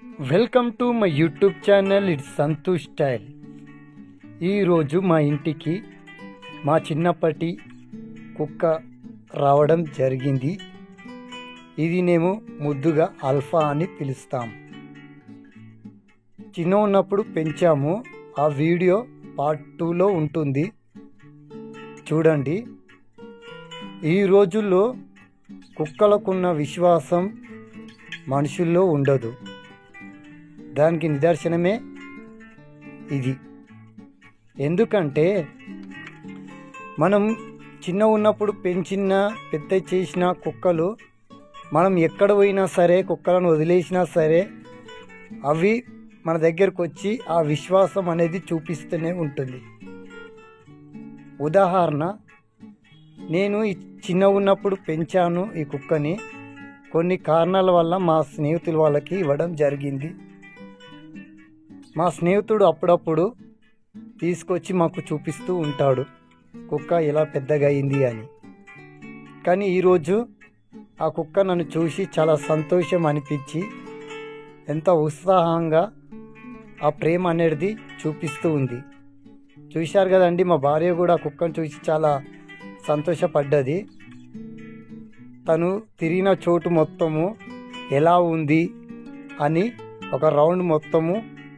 Welcome to my YouTube channel it's Santosh style. ఈరోజు మా ఇంటికి మా చిన్నప్పటి కుక్క రావడం జరిగింది. ఇది మేము ముద్దుగా ఆల్ఫా అని పిలుస్తాం. చిన్న ఉన్నప్పుడు పెంచాము. ఆ వీడియో పార్ట్ 2లో ఉంటుంది, చూడండి. ఈ రోజుల్లో కుక్కలకున్న విశ్వాసం మనుషుల్లో ఉండదు. దానికి నిదర్శనమే ఇది. ఎందుకంటే మనం చిన్న ఉన్నప్పుడు పెంచిన పెద్ద చేసిన కుక్కలు మనం ఎక్కడ పోయినా సరే, కుక్కలను వదిలేసినా సరే, అవి మన దగ్గరకు వచ్చి ఆ విశ్వాసం అనేది చూపిస్తూనే ఉంటుంది. ఉదాహరణ, నేను చిన్న ఉన్నప్పుడు పెంచాను ఈ కుక్కని. కొన్ని కారణాల వల్ల మా స్నేహితుల వాళ్ళకి ఇవ్వడం జరిగింది. మా స్నేహితుడు అప్పుడప్పుడు తీసుకొచ్చి మాకు చూపిస్తూ ఉంటాడు కుక్క ఎలా పెద్దగా అయింది అని. కానీ ఈరోజు ఆ కుక్క నన్ను చూసి చాలా సంతోషం అనిపించి, ఎంత ఉత్సాహంగా ఆ ప్రేమ అనేది చూపిస్తూ ఉంది. చూశారు కదండి, మా భార్య కూడా ఆ కుక్కను చూసి చాలా సంతోషపడ్డది. తను తిరిగిన చోటు మొత్తము ఎలా ఉంది అని ఒక రౌండ్ మొత్తము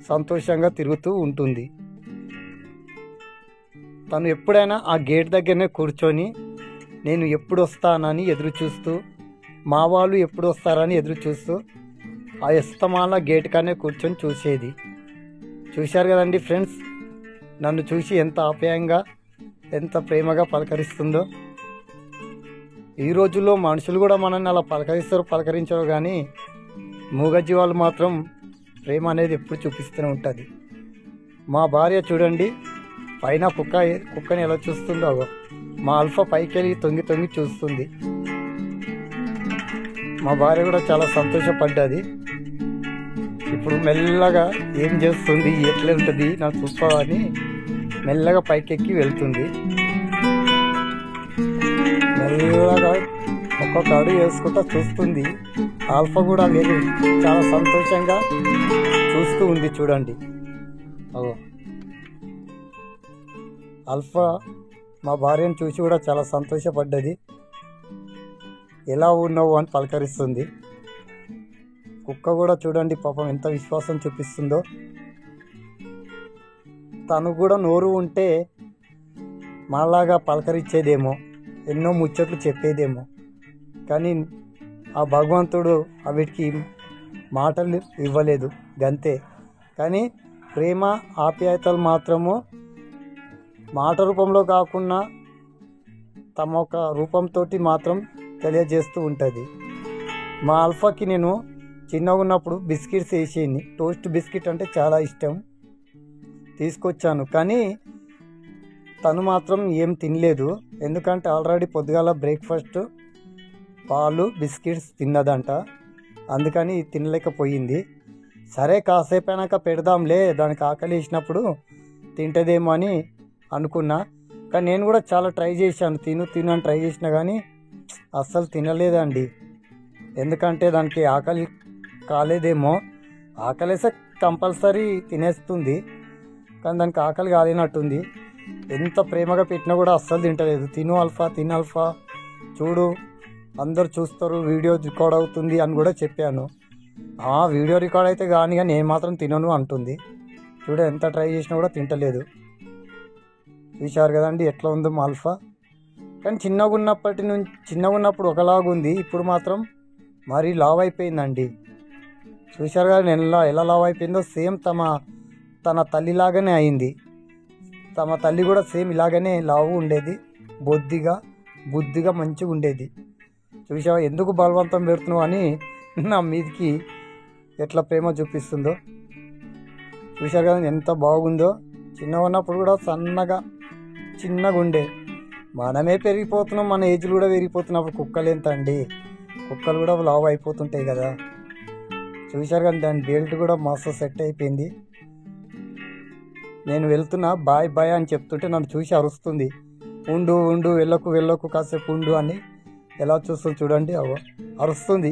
సంతోషంగా తిరుగుతూ ఉంటుంది. తను ఎప్పుడైనా ఆ గేట్ దగ్గరనే కూర్చొని నేను ఎప్పుడు వస్తానని ఎదురు చూస్తూ, మా వాళ్ళు ఎప్పుడు వస్తారని ఎదురు చూస్తూ ఆ ఎస్తమాల గేట్ కానే కూర్చొని చూసేది. చూశారు కదండి ఫ్రెండ్స్, నన్ను చూసి ఎంత ఆప్యాయంగా, ఎంత ప్రేమగా పలకరిస్తుందో. ఈ రోజుల్లో మనుషులు కూడా మనల్ని అలా పలకరించరు, కానీ మూగజీవాలు మాత్రం ప్రేమ అనేది ఎప్పుడు చూపిస్తూనే ఉంటుంది. మా భార్య చూడండి, పైన కుక్కని ఎలా చూస్తుందో, మా ఆల్ఫా పైకి వెళ్ళి తొంగి తొంగి చూస్తుంది. మా భార్య కూడా చాలా సంతోషపడ్డది. ఇప్పుడు మెల్లగా ఏం చేస్తుంది, ఎట్లా ఉంటుంది నాకు చూసుకోవాలని మెల్లగా పైకెక్కి వెళ్తుంది. మెల్లగా ఒక్కొక్క అడుగు వేసుకుంటా చూస్తుంది. ఆల్ఫా కూడా లేదు, చాలా సంతోషంగా చూస్తూ ఉంది. చూడండి, ఆల్ఫా మా భార్యను చూసి కూడా చాలా సంతోషపడ్డది. ఎలా ఉన్నావు అని పలకరిస్తుంది. కుక్క కూడా చూడండి పాపం ఎంత విశ్వాసం చూపిస్తుందో. తను కూడా నోరు ఉంటే మనలాగా పలకరించేదేమో, ఎన్నో ముచ్చట్లు చెప్పేదేమో. కానీ ఆ భగవంతుడు వీటికి మాటలు ఇవ్వలేదు, గంతే. కానీ ప్రేమ ఆప్యాయతలు మాత్రము మాట రూపంలో కాకుండా తమ ఒక రూపంతో మాత్రం తెలియజేస్తూ ఉంటుంది. మా ఆల్ఫాకి నేను చిన్నగా ఉన్నప్పుడు బిస్కెట్స్ వేసేయండి, టోస్ట్ బిస్కెట్ అంటే చాలా ఇష్టం, తీసుకొచ్చాను. కానీ తను మాత్రం ఏం తినలేదు. ఎందుకంటే ఆల్రెడీ పొద్దుగాల బ్రేక్ఫాస్ట్ పాలు బిస్కెట్స్ తిన్నదంట, అందుకని తినలేకపోయింది. సరే కాసేపు అయినాక పెడదాంలే, దానికి ఆకలి వేసినప్పుడు తింటదేమో అని అనుకున్నా. కానీ నేను కూడా చాలా ట్రై చేశాను, తిను అని ట్రై చేసినా కానీ అస్సలు తినలేదండి. ఎందుకంటే దానికి ఆకలి కాలేదేమో. ఆకలేసే కంపల్సరీ తినేస్తుంది, కానీ దానికి ఆకలి కాలేనట్టుంది. ఎంత ప్రేమగా పెట్టినా కూడా అస్సలు తింటలేదు. తిను ఆల్ఫా చూడు, అందరు చూస్తారు, వీడియో రికార్డ్ అవుతుంది అని కూడా చెప్పాను. వీడియో రికార్డ్ అయితే కానీ నేను మాత్రం తినను అంటుంది. చూడు, ఎంత ట్రై చేసినా కూడా తింటలేదు. చూశారు కదండి ఎట్లా ఉందో మా ఆల్ఫా. కానీ చిన్నగా ఉన్నప్పుడు ఒకలాగుంది, ఇప్పుడు మాత్రం మరీ లావ్ అయిపోయిందండి. చూశారు కదా ఎలా లావ్ అయిపోయిందో. సేమ్ తన తల్లిలాగానే అయింది. తమ తల్లి కూడా సేమ్ ఇలాగనే లావు ఉండేది, బుద్ధిగా మంచిగా ఉండేది. చూసావా, ఎందుకు బలవంతం పెడుతున్నావు అని నా మీదకి ఎట్లా ప్రేమ చూపిస్తుందో. చూశారు కదా ఎంత బాగుందో. చిన్నగా ఉన్నప్పుడు కూడా చిన్నగా ఉండే. మనమే పెరిగిపోతున్నాం, మన ఏజ్లు కూడా పెరిగిపోతున్నప్పుడు కుక్కలు ఎంత అండి, కుక్కలు కూడా లావు అయిపోతుంటాయి కదా. చూశారు కానీ దాని బెల్ట్ కూడా మస్తు సెట్ అయిపోయింది. నేను వెళ్తున్నా, బాయ్ అని చెప్తుంటే నన్ను చూసి అరుస్తుంది. ఉండు వెళ్ళకు కాసేపు ఉండు అని ఎలా చూస్తుంది చూడండి, అరుస్తుంది.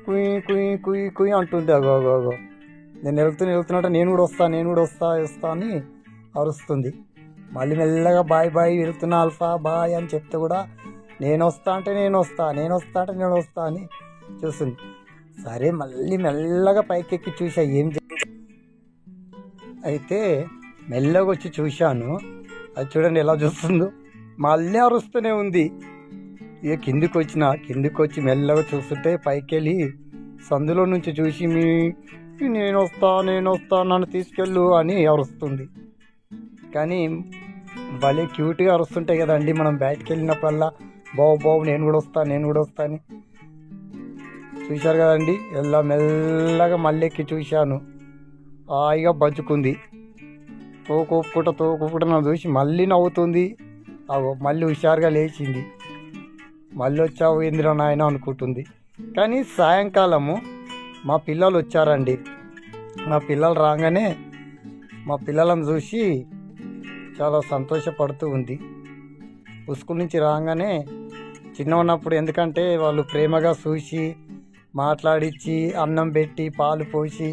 కుయ్ కుయ్ కుయ్ కుయ్ అంటుంది. అగో అగో అగో నేను వెళ్తున్నట్టు నేను కూడా వస్తా అని అరుస్తుంది. మళ్ళీ మెల్లగా బాయ్ బాయ్ వెళ్తున్నా ఆల్ఫా బాయ్ అని చెప్తే కూడా నేను వస్తా అని చూస్తుంది. సరే మళ్ళీ మెల్లగా పైకెక్కి చూసా ఏం అయితే మెల్లగా వచ్చి చూశాను. అది చూడండి ఎలా చూస్తుందో, మళ్ళీ అరుస్తూనే ఉంది. ఇక కిందికి వచ్చి మెల్లగా చూస్తుంటే పైకి వెళ్ళి సందులో నుంచి చూసి నేను వస్తా నన్ను తీసుకెళ్ళు అని అరుస్తుంది. కానీ భలే క్యూట్గా అరుస్తుంటాయి కదండి మనం బయటకు వెళ్ళినప్పుడల్లా, బావు నేను కూడా వస్తా అని. చూశారు కదండి ఎలా మెల్లగా మళ్ళీ ఎక్కి చూశాను. హాయిగా బజ్జుకుంది. తోకూపుకుంటా నన్ను చూసి మళ్ళీ నవ్వుతుంది. మళ్ళీ హుషారుగా లేచింది. మళ్ళీ వచ్చావు ఏందిరా నాయన అనుకుంటుంది. కానీ సాయంకాలము మా పిల్లలు వచ్చారండి. మా పిల్లలు రాగానే మా పిల్లలను చూసి చాలా సంతోషపడుతూ ఉంది. స్కూల్ నుంచి రాగానే చిన్న ఉన్నప్పుడు ఎందుకంటే వాళ్ళు ప్రేమగా చూసి మాట్లాడించి అన్నం పెట్టి పాలు పోసి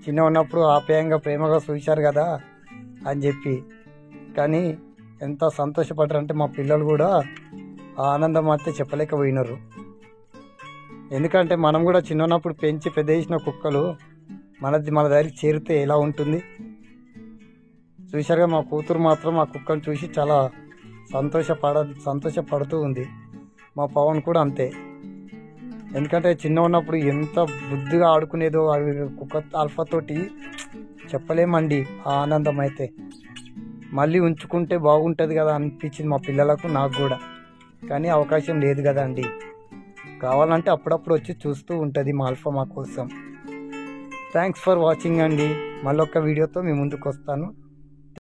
చిన్న ఉన్నప్పుడు ఆప్యాయంగా ప్రేమగా చూశారు కదా అని చెప్పి. కానీ ఎంత సంతోషపడ్డారంటే మా పిల్లలు కూడా ఆ ఆనందం అయితే చెప్పలేకపోయినారు. ఎందుకంటే మనం కూడా చిన్న ఉన్నప్పుడు పెంచి పెద్ద చేసిన కుక్కలు మన దగ్గరికి చేరితే ఎలా ఉంటుంది. చూశారుగా మా కూతురు మాత్రం ఆ కుక్కను చూసి చాలా సంతోషపడుతూ ఉంది. మా పవన్ కూడా అంతే. ఎందుకంటే చిన్న ఉన్నప్పుడు ఎంత బుద్ధిగా ఆడుకునేదో అవి కుక్క ఆల్ఫాతోటి చెప్పలేమండి ఆ ఆనందం అయితే. మళ్ళీ ఉంచుకుంటే బాగుంటుంది కదా అనిపించింది మా పిల్లలకు, నాకు కూడా. కానీ అవకాశం లేదు కదా అండి. కావాలంటే అప్పుడప్పుడు వచ్చి చూస్తూ ఉంటుంది మా ఆల్ఫా మా కోసం. థ్యాంక్స్ ఫర్ వాచింగ్ అండి. మళ్ళొక్క వీడియోతో మీ ముందుకు వస్తాను.